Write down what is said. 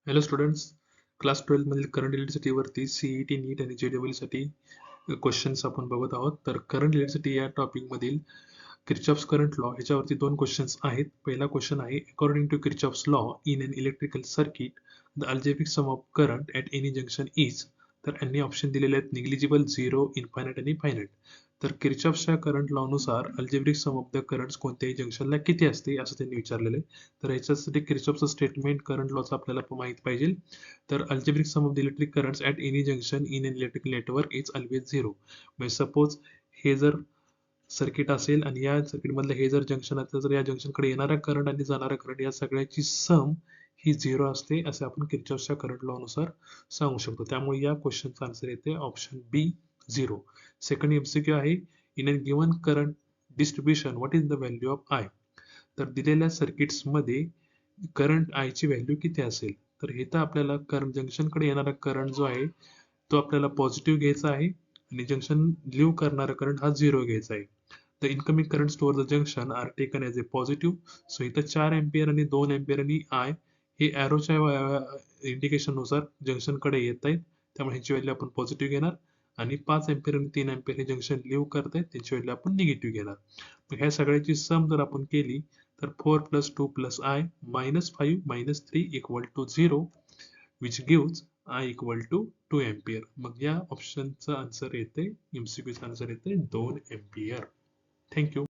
Hello students, class 12 मधील current electricity वरती CET NEET आणि जेडब्ल्यू साठी क्वेश्चन्स आपण बघत आहोत. तर करंट इलेक्ट्रिसिटी या टॉपिक मधील किर्चॉफ्स करंट लॉ ह्याच्यावरती दोन क्वेश्चन्स आहेत. पहिला क्वेश्चन आहे, according to Kirchhoff's law in an electrical circuit the algebraic sum of current at any junction is. तर यांनी ऑप्शन दिलेले आहेत निग्लिजिबल, झिरो, इन्फायनाईट आणि फायनाईट. तर किर्चॉफ्सच्या करंट लॉ नुसार algebraic sum of the currents कोणत्याही जंक्शनला किती असते असं त्यांनी विचारलेलं आहे. तर ह्याच्यासाठी किर्चॉफचं स्टेटमेंट करंट लॉचं आपल्याला माहित पाहिजे. तर algebraic sum of the electric currents at any junction in an electrical network is always zero. म्हणजे सपोज हे जर सर्किट असेल आणि या सर्किट मधलं हे जर जंक्शन असेल तर या जंक्शनकडे येणारा करंट आणि जाणारा करंट या सगळ्याची सम ही झिरो असते असे आपण किर्चॉफच्या करंट लॉ नुसार सांगू शकतो. त्यामुळे या क्वेश्चनचा आन्सर येते ऑप्शन बी, झिरो. सेकंड एमसीक्यू आहे, in a given current distribution what is the value of I. तर दिलेल्या सर्किट्स मध्ये करंट आय ची व्हॅल्यू किती असेल. तर इथं आपल्याला करंट जंक्शनकडे येणारा करंट जो आहे तो आपल्याला पॉझिटिव्ह घ्यायचा आहे आणि जंक्शन लिव्ह करणारा करंट हा झिरो घ्यायचा आहे. The incoming currents toward the junction are taken as a positive. So इथं 4 एम्पियर आणि 2 एम्पियर आणि आय हे ॲरोच्या इंडिकेशन नुसार जंक्शनकडे येत आहेत. त्यामुळे ह्याची व्हॅल्यू आपण पॉझिटिव्ह घेणार आणि 5 एम्पियर आणि 3 एम्पियर हे जंक्शन लिव्ह करत आहेत त्याची व्हॅल्यू आपण निगेटिव्ह घेणार. मग ह्या सगळ्याची सम जर आपण केली तर 4 + 2 + I -5 - 3 = 0, which gives I = 2 ampere. मग या ऑप्शनचा आन्सर येते, एमसीक्यूचा आन्सर येते 2 एम्पियर. थँक्यू.